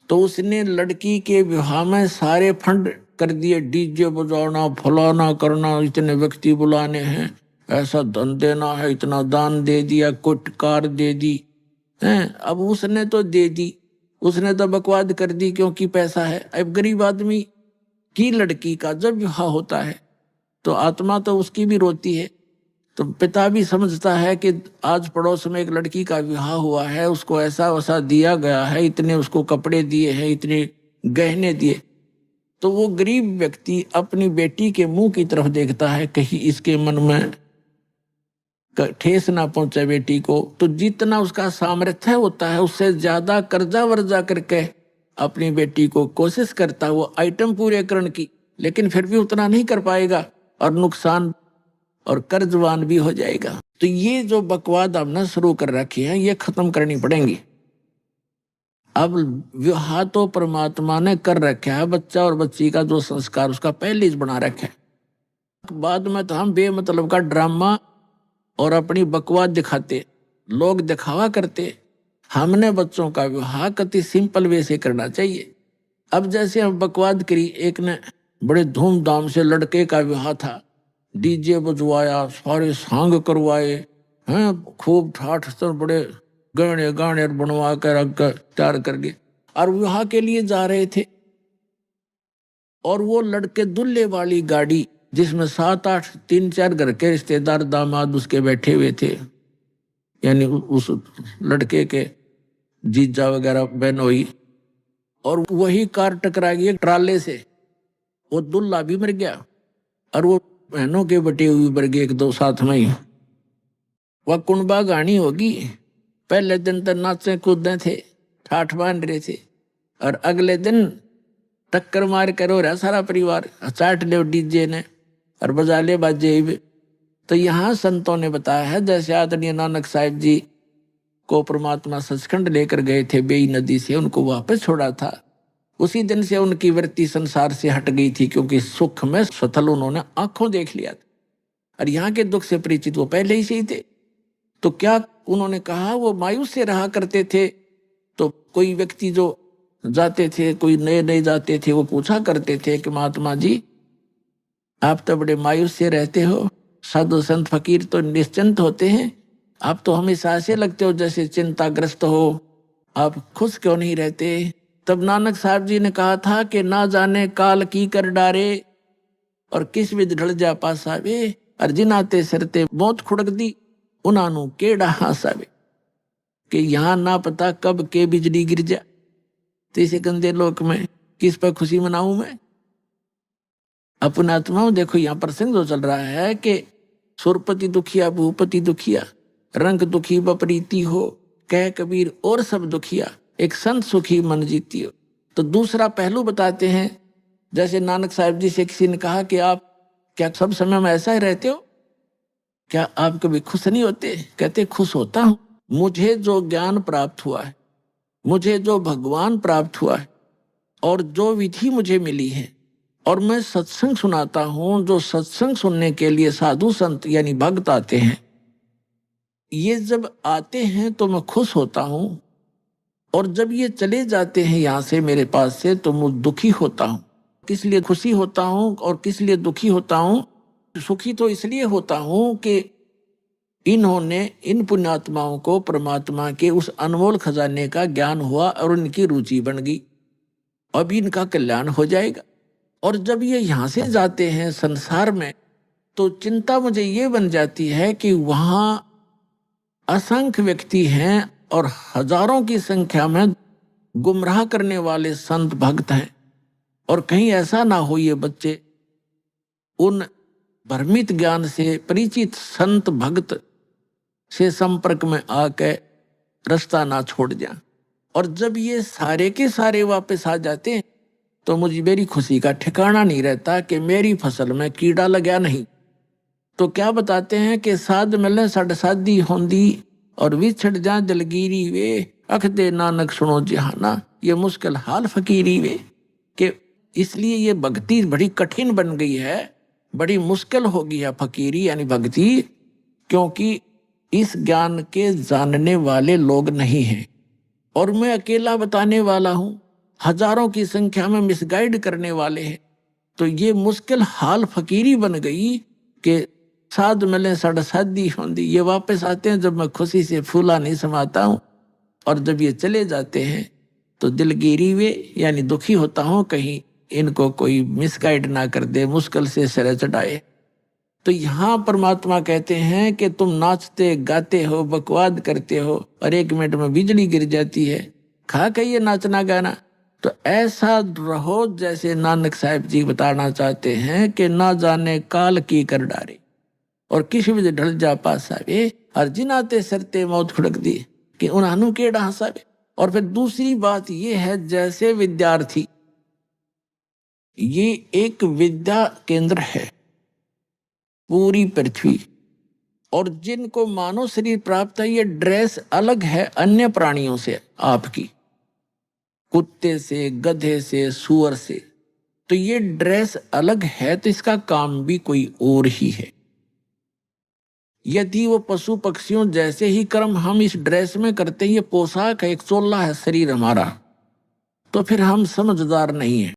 तो उसने लड़की के विवाह में सारे फंड कर दिए। डीजे बजाना, फलाना करना, इतने व्यक्ति बुलाने हैं, ऐसा धन देना है, इतना दान दे दिया, कुछ कार दे दी हैं। अब उसने तो दे दी, उसने तो बकवाद कर दी क्योंकि पैसा है। अब गरीब आदमी की लड़की का जब विवाह होता है तो आत्मा तो उसकी भी रोती है। तो पिता भी समझता है कि आज पड़ोस में एक लड़की का विवाह हुआ है, उसको ऐसा वैसा दिया गया है, इतने उसको कपड़े दिए हैं, इतने गहने दिए। तो वो गरीब व्यक्ति अपनी बेटी के मुंह की तरफ देखता है, कहीं इसके मन में ठेस ना पहुंचे बेटी को। तो जितना उसका सामर्थ्य होता है उससे ज्यादा कर्जा वर्जा करके अपनी बेटी को कोशिश करता है वो आइटम पूरे करने की, लेकिन फिर भी उतना नहीं कर पाएगा और नुकसान और कर्जवान भी हो जाएगा। तो ये जो बकवाद हमने शुरू कर रखी है ये खत्म करनी पड़ेंगी। अब विवाह तो परमात्मा ने कर रखा है, बच्चा और बच्ची का जो संस्कार उसका पहले ही बना रखा है। बाद में तो हम बेमतलब का ड्रामा और अपनी बकवाद दिखाते, लोग दिखावा करते। हमने बच्चों का विवाह कति सिंपल वे से करना चाहिए। अब जैसे हम बकवाद करी, एक ने बड़े धूमधाम से लड़के का विवाह था, डीजे बजवाया, सारे सांग करवाए हैं, खूब ठाठ से बड़े गहने गाने बनवा कर रख कर तैयार करके, और विवाह के लिए जा रहे थे। और वो लड़के दुल्हे वाली गाड़ी जिसमें 7-8 3-4 घर के रिश्तेदार दामाद उसके बैठे हुए थे, यानी उस लड़के के जीजा वगैरह बहनोई, और वही कार टकरा गई ट्राले से। वो दुल्हा भी मर गया और वो बहनों के बटे हुए मर गए, 1-2 साथ में ही। वह कुंबा गानी होगी। पहले दिन तो नाचे कूदे थे, ठाठ बांध रहे थे, और अगले दिन टक्कर मार कर हो रहा सारा परिवार, चाट ले डीजे ने और बजा ले बाजे भी। तो यहाँ संतों ने बताया है, जैसे आदरणीय नानक साहिब जी को परमात्मा सचखंड लेकर गए थे, बेई नदी से उनको वापस छोड़ा था, उसी दिन से उनकी वृत्ति संसार से हट गई थी, क्योंकि सुख में सथल उन्होंने आंखों देख लिया था, और यहाँ के दुख से परिचित वो पहले ही से ही थे। तो क्या उन्होंने कहा, वो मायूस से रहा करते थे। तो कोई व्यक्ति जो जाते थे, कोई नए नए जाते थे, वो पूछा करते थे कि महात्मा जी आप तो बड़े मायूस से रहते हो, साधु संत फकीर तो निश्चिंत होते हैं, आप तो हमेशा ऐसे लगते हो जैसे चिंताग्रस्त हो, आप खुश क्यों नहीं रहते? तब नानक साहब जी ने कहा था कि ना जाने काल की कर डारे और किस विध ढल जा पासावे, और जिनाते सरते मौत खुड़क दी उन्हानू केड़ा हासावे। कि यहाँ ना पता कब के बिजली गिर जा, तो इसे गंदे लोक में किस पर खुशी मनाऊं मैं? अपना आत्माओं देखो, यहाँ प्रसंग जो चल रहा है कि सुरपति दुखिया भूपति दुखिया, रंग दुखी बपरीती हो, कह कबीर और सब दुखिया, एक संत सुखी मन जीती हो। तो दूसरा पहलू बताते हैं, जैसे नानक साहिब जी से किसी ने कहा कि आप क्या सब समय में ऐसा ही रहते हो, क्या आप कभी खुश नहीं होते? कहते खुश होता हूं, मुझे जो ज्ञान प्राप्त हुआ है, मुझे जो भगवान प्राप्त हुआ है, और जो विधि मुझे मिली है, और मैं सत्संग सुनाता हूं, जो सत्संग सुनने के लिए साधु संत यानी भक्त आते हैं, ये जब आते हैं तो मैं खुश होता हूं, और जब ये चले जाते हैं यहाँ से मेरे पास से तो मैं दुखी होता हूं। किस लिए खुशी होता हूं और किस लिए दुखी होता हूं? सुखी तो इसलिए होता हूं कि इन्होंने, इन पुण्यात्माओं को परमात्मा के उस अनमोल खजाने का ज्ञान हुआ और उनकी रुचि बन गई, अब इनका कल्याण हो जाएगा। और जब ये यहाँ से जाते हैं संसार में, तो चिंता मुझे ये बन जाती है कि वहाँ असंख्य व्यक्ति हैं और हजारों की संख्या में गुमराह करने वाले संत भक्त हैं। और कहीं ऐसा ना हो ये बच्चे उन भ्रमित ज्ञान से परिचित संत भक्त से संपर्क में आकर रास्ता ना छोड़ जाए। और जब ये सारे के सारे वापस आ जाते हैं तो मुझे मेरी खुशी का ठिकाना नहीं रहता कि मेरी फसल में कीड़ा लगा नहीं। तो क्या बताते हैं कि साध मिले सड़ साधी होंदी और विछड़ जा जलगीरी वे अख दे नानक सुनो जहाना। ये मुश्किल हाल फकीरी वे कि इसलिए ये भक्ति बड़ी कठिन बन गई है, बड़ी मुश्किल हो गई है फकीरी यानी भक्ति, क्योंकि इस ज्ञान के जानने वाले लोग नहीं हैं और मैं अकेला बताने वाला हूं, हजारों की संख्या में मिसगाइड करने वाले हैं। तो ये मुश्किल हाल फकीरी बन गई कि साध मिले सड़ साधी होंदी। ये वापस आते हैं जब मैं खुशी से फूला नहीं समाता हूं, और जब ये चले जाते हैं तो दिलगिरी वे यानी दुखी होता हूं कहीं इनको कोई मिसगाइड ना कर दे, मुश्किल से सिर चढ़ाए। तो यहाँ परमात्मा कहते हैं कि तुम नाचते गाते हो, बकवाद करते हो और 1 मिनट में बिजली गिर जाती है, खा कहिए नाचना गाना। तो ऐसा रहो जैसे नानक साहिब जी बताना चाहते हैं कि ना जाने काल की कर डारे और किसी भी ढल जा पासावे और जिनाते सरते मौत खुड़क दी कि उन्हानु के हंसावे। और फिर दूसरी बात ये है, जैसे विद्यार्थी, ये एक विद्या केंद्र है पूरी पृथ्वी, और जिनको मानव शरीर प्राप्त है ये ड्रेस अलग है अन्य प्राणियों से, आपकी कुत्ते से, गधे से, सुअर से, तो ये ड्रेस अलग है, तो इसका काम भी कोई और ही है। यदि वो पशु पक्षियों जैसे ही कर्म हम इस ड्रेस में करते हैं, ये पोशाक है, एक चोला है शरीर हमारा, तो फिर हम समझदार नहीं है।